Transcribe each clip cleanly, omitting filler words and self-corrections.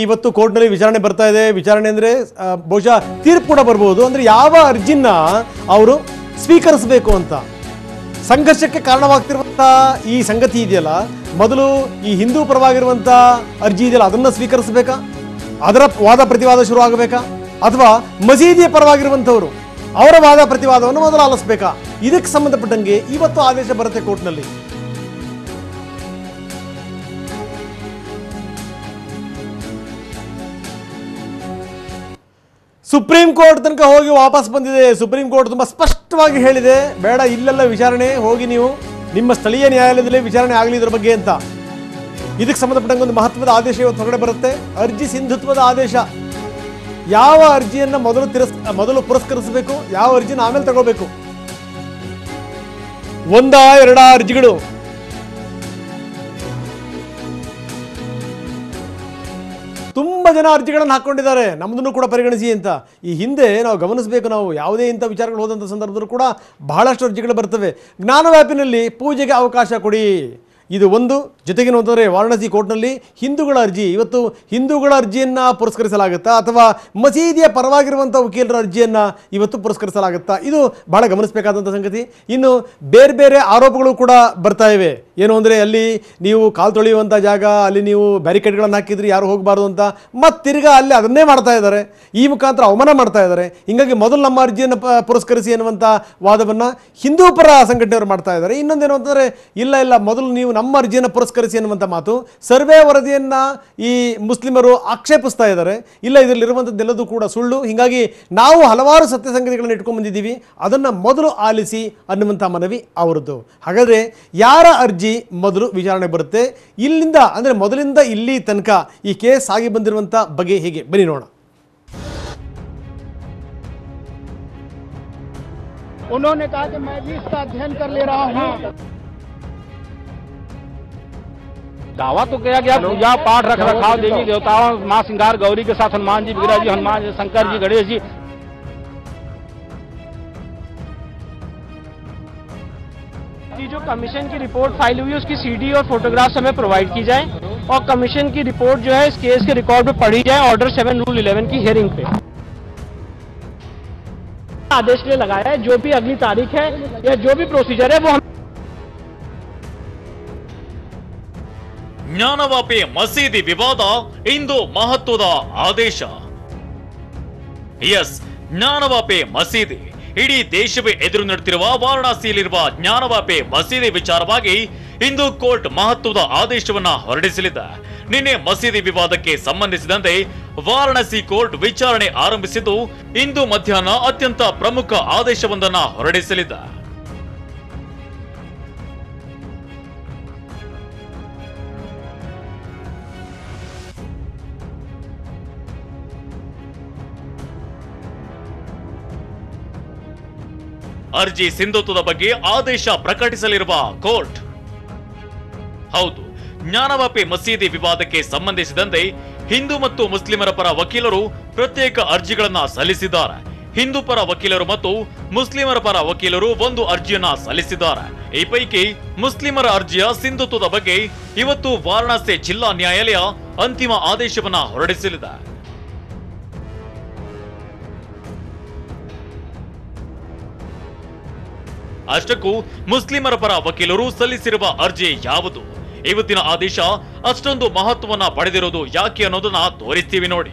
ಇವತ್ತು ಕೋರ್ಟ್ನಲ್ಲಿ ವಿಚಾರಣೆ ಬರ್ತಾ ಇದೆ. ವಿಚಾರಣೆ ಅಂದ್ರೆ ಬಹುಶಃ ತೀರ್ಪು ಕೂಡ ಬರಬಹುದು. ಅಂದ್ರೆ ಯಾವ ಅರ್ಜಿನ ಅವರು ಸ್ವೀಕರಿಸಬೇಕು ಅಂತ ಸಂಘರ್ಷಕ್ಕೆ ಕಾರಣವಾಗ್ತಿರುವಂತ ಈ ಸಂಗತಿ ಇದೆಯಲ್ಲ, ಮೊದಲು ಈ ಹಿಂದೂ ಪರವಾಗಿರುವಂತ ಅರ್ಜಿ ಇದೆಯಲ್ಲ ಅದನ್ನ ಸ್ವೀಕರಿಸಬೇಕಾ, ಅದರ ವಾದ ಪ್ರತಿವಾದ ಶುರು ಆಗಬೇಕಾ, ಅಥವಾ ಮಸೀದಿಯ ಪರವಾಗಿರುವಂತವರು ಅವರ ವಾದ ಪ್ರತಿವಾದವನ್ನು ಮೊದಲು ಆಲಿಸಬೇಕಾ? ಇದಕ್ಕೆ ಸಂಬಂಧಪಟ್ಟಂಗೆ ಇವತ್ತು ಆದೇಶ ಬರುತ್ತೆ ಕೋರ್ಟ್ನಲ್ಲಿ. ಸುಪ್ರೀಂ ಕೋರ್ಟ್ ತನಕ ಹೋಗಿ ವಾಪಸ್ ಬಂದಿದೆ. ಸುಪ್ರೀಂ ಕೋರ್ಟ್ ತುಂಬಾ ಸ್ಪಷ್ಟವಾಗಿ ಹೇಳಿದೆ, ಬೇಡ ಇಲ್ಲೆಲ್ಲ ವಿಚಾರಣೆ, ಹೋಗಿ ನೀವು ನಿಮ್ಮ ಸ್ಥಳೀಯ ನ್ಯಾಯಾಲಯದಲ್ಲಿ ವಿಚಾರಣೆ ಆಗಲಿ ಇದ್ರ ಬಗ್ಗೆ ಅಂತ. ಇದಕ್ಕೆ ಸಂಬಂಧಪಟ್ಟಂಗೆ ಒಂದು ಮಹತ್ವದ ಆದೇಶ ಇವತ್ತು ಹೊರಗಡೆ ಬರುತ್ತೆ. ಅರ್ಜಿ ಸಿಂಧುತ್ವದ ಆದೇಶ. ಯಾವ ಅರ್ಜಿಯನ್ನ ಮೊದಲು ಪುರಸ್ಕರಿಸಬೇಕು, ಯಾವ ಅರ್ಜಿನ ಆಮೇಲೆ ತಗೋಬೇಕು. ಎರಡ ಅರ್ಜಿಗಳು ತುಂಬಾ ಜನ ಅರ್ಜಿಗಳನ್ನು ಹಾಕೊಂಡಿದ್ದಾರೆ, ನಮ್ದನ್ನು ಕೂಡ ಪರಿಗಣಿಸಿ ಅಂತ. ಈ ಹಿಂದೆ ನಾವು ಗಮನಿಸಬೇಕು, ನಾವು ಯಾವುದೇ ಇಂಥ ವಿಚಾರಗಳು ಹೋದಂಥ ಸಂದರ್ಭದಲ್ಲೂ ಕೂಡ ಬಹಳಷ್ಟು ಅರ್ಜಿಗಳು ಬರ್ತವೆ. ಜ್ಞಾನವ್ಯಾಪಿನಲ್ಲಿ ಪೂಜೆಗೆ ಅವಕಾಶ ಕೊಡಿ, ಇದು ಒಂದು. ಜೊತೆಗೇನು ಅಂತಂದರೆ ವಾರಣಾಸಿ ಕೋರ್ಟ್ನಲ್ಲಿ ಹಿಂದೂಗಳ ಅರ್ಜಿ, ಇವತ್ತು ಹಿಂದೂಗಳ ಅರ್ಜಿಯನ್ನು ಪುರಸ್ಕರಿಸಲಾಗುತ್ತಾ ಅಥವಾ ಮಸೀದಿಯ ಪರವಾಗಿರುವಂಥ ವಕೀಲರ ಅರ್ಜಿಯನ್ನು ಇವತ್ತು ಪುರಸ್ಕರಿಸಲಾಗುತ್ತಾ? ಇದು ಬಹಳ ಗಮನಿಸಬೇಕಾದಂಥ ಸಂಗತಿ. ಇನ್ನು ಬೇರೆ ಬೇರೆ ಆರೋಪಗಳು ಕೂಡ ಬರ್ತಾ ಇವೆ. ಏನು ಅಂದರೆ ಅಲ್ಲಿ ನೀವು ಕಾಲು ತೊಳೆಯುವಂಥ ಜಾಗ, ಅಲ್ಲಿ ನೀವು ಬ್ಯಾರಿಕೇಡ್ಗಳನ್ನು ಹಾಕಿದ್ರಿ, ಯಾರು ಹೋಗಬಾರ್ದು ಅಂತ, ಮತ್ತು ತಿರ್ಗಾ ಅಲ್ಲಿ ಅದನ್ನೇ ಮಾಡ್ತಾ ಇದ್ದಾರೆ. ಈ ಮುಖಾಂತರ ಅವಮಾನ ಮಾಡ್ತಾ ಇದ್ದಾರೆ. ಹೀಗಾಗಿ ಮೊದಲು ನಮ್ಮ ಅರ್ಜಿಯನ್ನು ಪುರಸ್ಕರಿಸಿ ಎನ್ನುವಂಥ ವಾದವನ್ನು ಹಿಂದೂ ಪರ ಸಂಘಟನೆಯವರು ಮಾಡ್ತಾ ಇದ್ದಾರೆ. ಇನ್ನೊಂದೇನು ಅಂತಂದರೆ ಇಲ್ಲ ಮೊದಲು ನೀವು ನಮ್ಮ ಅರ್ಜಿಯನ್ನು ಪುರಸ್ಕರಿಸಿ ಎನ್ನುವಂಥ ಮಾತು. ಸರ್ವೆ ವರದಿಯನ್ನು ಈ ಮುಸ್ಲಿಮರು ಆಕ್ಷೇಪಿಸ್ತಾ ಇದ್ದಾರೆ. ಇಲ್ಲ, ಇದರಲ್ಲಿರುವಂಥದ್ದೆಲ್ಲದೂ ಕೂಡ ಸುಳ್ಳು, ಹೀಗಾಗಿ ನಾವು ಹಲವಾರು ಸತ್ಯ ಸಂಗತಿಗಳನ್ನು ಇಟ್ಕೊಂಡು ಬಂದಿದ್ದೀವಿ, ಅದನ್ನು ಮೊದಲು ಆಲಿಸಿ ಅನ್ನುವಂಥ ಮನವಿ ಅವರದ್ದು. ಹಾಗಾದರೆ ಯಾರ ಅರ್ಜಿ ಮೊದಲು ವಿಚಾರಣೆ ಬರುತ್ತೆ? ಇಲ್ಲಿಂದ ಅಂದರೆ ಮೊದಲಿಂದ ಇಲ್ಲಿ ತನಕ ಈ ಕೇಸ್ ಆಗಿ ಬಂದಿರುವಂಥ ಬಗೆ ಹೇಗೆ, ಬನ್ನಿ ನೋಡೋಣ. उन्होंने कहा कि मैं भी इसका अध्ययन कर ले रहा हूँ। दावा तो किया गया पूजा पाठ रख रखाव देवी देवताओं माँ सिंगार गौरी के साथ हनुमान जी विग्रह जी, हनुमान जी, शंकर जी, गणेश जी। जो कमीशन की रिपोर्ट फाइल हुई है उसकी सीडी और फोटोग्राफ्स हमें प्रोवाइड की जाए और कमीशन की रिपोर्ट जो है इस केस के रिकॉर्ड में पढ़ी जाए ऑर्डर 7 रूल 11 की हियरिंग पे। आदेश लिए लगाया है, जो भी अगली तारीख है या जो भी प्रोसीजर है वो हम ಜ್ಞಾನವಾಪಿ ಮಸೀದಿ ವಿವಾದ ಇಂದು ಮಹತ್ವದ ಆದೇಶ. ಎಸ್, ಜ್ಞಾನವಾಪಿ ಮಸೀದಿ ಇಡೀ ದೇಶವೇ ಎದುರು ನೋಡುತ್ತಿರುವ ವಾರಣಾಸಿಯಲ್ಲಿರುವ ಜ್ಞಾನವಾಪಿ ಮಸೀದಿ ವಿಚಾರವಾಗಿ ಇಂದು ಕೋರ್ಟ್ ಮಹತ್ವದ ಆದೇಶವನ್ನ ಹೊರಡಿಸಲಿದೆ. ನಿನ್ನೆ ಮಸೀದಿ ವಿವಾದಕ್ಕೆ ಸಂಬಂಧಿಸಿದಂತೆ ವಾರಣಾಸಿ ಕೋರ್ಟ್ ವಿಚಾರಣೆ ಆರಂಭಿಸಿದ್ದು ಇಂದು ಮಧ್ಯಾಹ್ನ ಅತ್ಯಂತ ಪ್ರಮುಖ ಆದೇಶವೊಂದನ್ನು ಹೊರಡಿಸಲಿದೆ. ಅರ್ಜಿ ಸಿಂಧುತ್ವದ ಬಗ್ಗೆ ಆದೇಶ ಪ್ರಕಟಿಸಲಿರುವ ಕೋರ್ಟ್. ಹೌದು, ಜ್ಞಾನವಾಪಿ ಮಸೀದಿ ವಿವಾದಕ್ಕೆ ಸಂಬಂಧಿಸಿದಂತೆ ಹಿಂದೂ ಮತ್ತು ಮುಸ್ಲಿಮರ ಪರ ವಕೀಲರು ಪ್ರತ್ಯೇಕ ಅರ್ಜಿಗಳನ್ನ ಸಲ್ಲಿಸಿದ್ದಾರೆ. ಹಿಂದೂ ಪರ ವಕೀಲರು ಮತ್ತು ಮುಸ್ಲಿಮರ ಪರ ವಕೀಲರು ಒಂದು ಅರ್ಜಿಯನ್ನ ಸಲ್ಲಿಸಿದ್ದಾರೆ. ಈ ಪೈಕಿ ಮುಸ್ಲಿಮರ ಅರ್ಜಿಯ ಸಿಂಧುತ್ವದ ಬಗ್ಗೆ ಇವತ್ತು ವಾರಣಾಸಿ ಜಿಲ್ಲಾ ನ್ಯಾಯಾಲಯ ಅಂತಿಮ ಆದೇಶವನ್ನ ಹೊರಡಿಸಲಿದೆ. ಅಷ್ಟಕ್ಕೂ ಮುಸ್ಲಿಮರ ಪರ ವಕೀಲರು ಸಲ್ಲಿಸಿರುವ ಅರ್ಜಿ ಯಾವುದು? ಇವತ್ತಿನ ಆದೇಶ ಅಷ್ಟೊಂದು ಮಹತ್ವವನ್ನ ಪಡೆದಿರುವುದು ಯಾಕೆ ಅನ್ನೋದನ್ನ ತೋರಿಸ್ತೀವಿ ನೋಡಿ.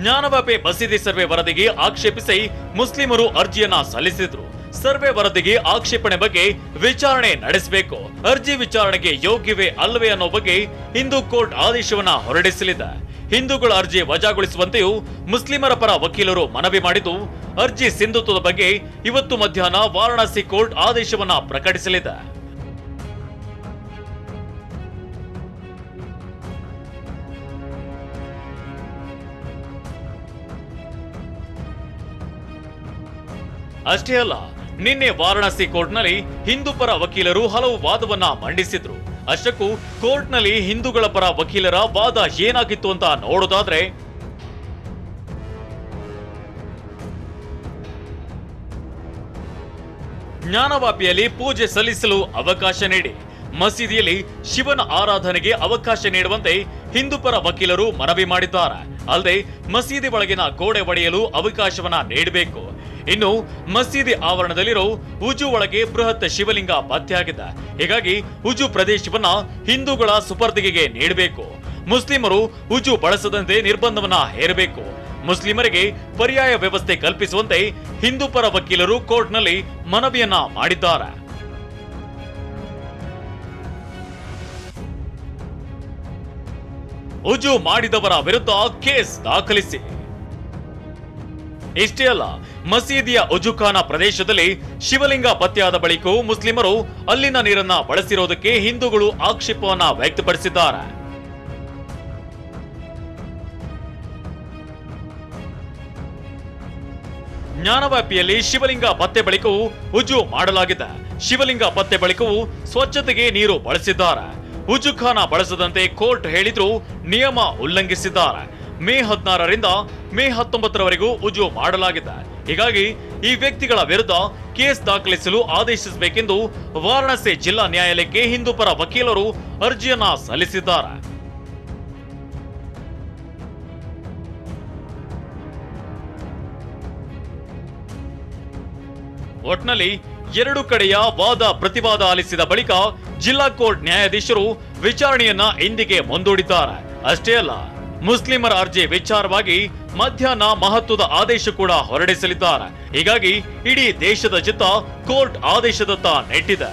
ಜ್ಞಾನವಾಪಿ ಮಸೀದಿ ಸರ್ವೆ ವರದಿಗೆ ಆಕ್ಷೇಪಿಸಿ ಮುಸ್ಲಿಮರು ಅರ್ಜಿಯನ್ನ ಸಲ್ಲಿಸಿದ್ರು. ಸರ್ವೆ ವರದಿಗೆ ಆಕ್ಷೇಪಣೆ ಬಗ್ಗೆ ವಿಚಾರಣೆ ನಡೆಸಬೇಕು. ಅರ್ಜಿ ವಿಚಾರಣೆಗೆ ಯೋಗ್ಯವೇ ಅಲ್ಲವೇ ಅನ್ನೋ ಬಗ್ಗೆ ಇಂದು ಕೋರ್ಟ್ ಆದೇಶವನ್ನ ಹೊರಡಿಸಲಿದೆ. ಹಿಂದೂಗಳ ಅರ್ಜಿ ವಜಾಗೊಳಿಸುವಂತೆಯೂ ಮುಸ್ಲಿಮರ ಪರ ವಕೀಲರು ಮನವಿ ಮಾಡಿದ್ದು, ಅರ್ಜಿ ಸಿಂಧುತ್ವದ ಬಗ್ಗೆ ಇವತ್ತು ಮಧ್ಯಾಹ್ನ ವಾರಣಾಸಿ ಕೋರ್ಟ್ ಆದೇಶವನ್ನ ಪ್ರಕಟಿಸಲಿದೆ. ಅಷ್ಟೇ ಅಲ್ಲ, ನಿನ್ನೆ ವಾರಣಾಸಿ ಕೋರ್ಟ್ನಲ್ಲಿ ಹಿಂದೂ ಪರ ವಕೀಲರು ಹಲವು ವಾದವನ್ನ ಮಂಡಿಸಿದ್ರು. ಅಷ್ಟಕ್ಕೂ ಕೋರ್ಟ್ನಲ್ಲಿ ಹಿಂದೂಗಳ ಪರ ವಕೀಲರ ವಾದ ಏನಾಗಿತ್ತು ಅಂತ ನೋಡೋದಾದ್ರೆ, ಜ್ಞಾನವಾಪಿಯಲ್ಲಿ ಪೂಜೆ ಸಲ್ಲಿಸಲು ಅವಕಾಶ ನೀಡಿ, ಮಸೀದಿಯಲ್ಲಿ ಶಿವನ ಆರಾಧನೆಗೆ ಅವಕಾಶ ನೀಡುವಂತೆ ಹಿಂದೂಪರ ವಕೀಲರು ಮನವಿ ಮಾಡಿದ್ದಾರೆ. ಅಲ್ಲದೆ ಮಸೀದಿ ಒಳಗಿನ ಗೋಡೆ ಒಡೆಯಲು ಅವಕಾಶವನ್ನ ನೀಡಬೇಕು. ಇನ್ನು ಮಸೀದಿ ಆವರಣದಲ್ಲಿರೋ ಉಜು ಒಳಗೆ ಬೃಹತ್ ಶಿವಲಿಂಗ ಪತ್ತೆಯಾಗಿದೆ. ಹೀಗಾಗಿ ಉಜು ಪ್ರದೇಶವನ್ನ ಹಿಂದೂಗಳ ಸುಪರ್ದಿಗೆ ನೀಡಬೇಕು. ಮುಸ್ಲಿಮರು ಉಜು ಬಳಸದಂತೆ ನಿರ್ಬಂಧವನ್ನ ಹೇರಬೇಕು. ಮುಸ್ಲಿಮರಿಗೆ ಪರ್ಯಾಯ ವ್ಯವಸ್ಥೆ ಕಲ್ಪಿಸುವಂತೆ ಹಿಂದೂಪರ ವಕೀಲರು ಕೋರ್ಟ್ನಲ್ಲಿ ಮನವಿಯನ್ನ ಮಾಡಿದ್ದಾರೆ. ಉಜು ಮಾಡಿದವರ ವಿರುದ್ಧ ಕೇಸ್ ದಾಖಲಿಸಿ. ಇಷ್ಟೇ ಅಲ್ಲ, ಮಸೀದಿಯ ಉಜುಖಾನ ಪ್ರದೇಶದಲ್ಲಿ ಶಿವಲಿಂಗ ಪತ್ತೆಯಾದ ಬಳಿಕವೂ ಮುಸ್ಲಿಮರು ಅಲ್ಲಿನ ನೀರನ್ನ ಬಳಸಿರೋದಕ್ಕೆ ಹಿಂದೂಗಳು ಆಕ್ಷೇಪವನ್ನ ವ್ಯಕ್ತಪಡಿಸಿದ್ದಾರೆ. ಜ್ಞಾನವ್ಯಾಪಿಯಲ್ಲಿ ಶಿವಲಿಂಗ ಪತ್ತೆ ಬಳಿಕವೂ ಉಜು ಮಾಡಲಾಗಿದೆ. ಶಿವಲಿಂಗ ಪತ್ತೆ ಬಳಿಕವೂ ಸ್ವಚ್ಛತೆಗೆ ನೀರು ಬಳಸಿದ್ದಾರೆ. ಉಜುಖಾನ ಬಳಸದಂತೆ ಕೋರ್ಟ್ ಹೇಳಿದ್ರೂ ನಿಯಮ ಉಲ್ಲಂಘಿಸಿದ್ದಾರೆ. ಮೇ 16ರಿಂದ ಮೇ 19ರವರೆಗೂ ಉಜು ಮಾಡಲಾಗಿದೆ. ಹೀಗಾಗಿ ಈ ವ್ಯಕ್ತಿಗಳ ವಿರುದ್ಧ ಕೇಸ್ ದಾಖಲಿಸಲು ಆದೇಶಿಸಬೇಕೆಂದು ವಾರಣಾಸಿ ಜಿಲ್ಲಾ ನ್ಯಾಯಾಲಯಕ್ಕೆ ಹಿಂದೂಪರ ವಕೀಲರು ಅರ್ಜಿಯನ್ನ ಸಲ್ಲಿಸಿದ್ದಾರೆ. ಒಟ್ನಲ್ಲಿ ಎರಡು ಕಡೆಯ ವಾದ ಪ್ರತಿವಾದ ಆಲಿಸಿದ ಬಳಿಕ ಜಿಲ್ಲಾ ಕೋರ್ಟ್ ನ್ಯಾಯಾಧೀಶರು ವಿಚಾರಣೆಯನ್ನ ಇಂದಿಗೆ ಮುಂದೂಡಿದ್ದಾರೆ. ಅಷ್ಟೇ ಅಲ್ಲ, ಮುಸ್ಲಿಮರ ಅರ್ಜಿ ವಿಚಾರವಾಗಿ ಮಧ್ಯಾಹ್ನ ಮಹತ್ವದ ಆದೇಶ ಕೂಡ ಹೊರಡಿಸಲಿದ್ದಾರೆ. ಹೀಗಾಗಿ ಇಡೀ ದೇಶದ ಚಿತ್ತ ಕೋರ್ಟ್ ಆದೇಶದತ್ತ ನೆಟ್ಟಿದೆ.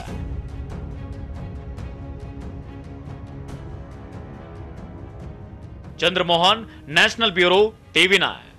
Chandramohan, national bureau, TV9.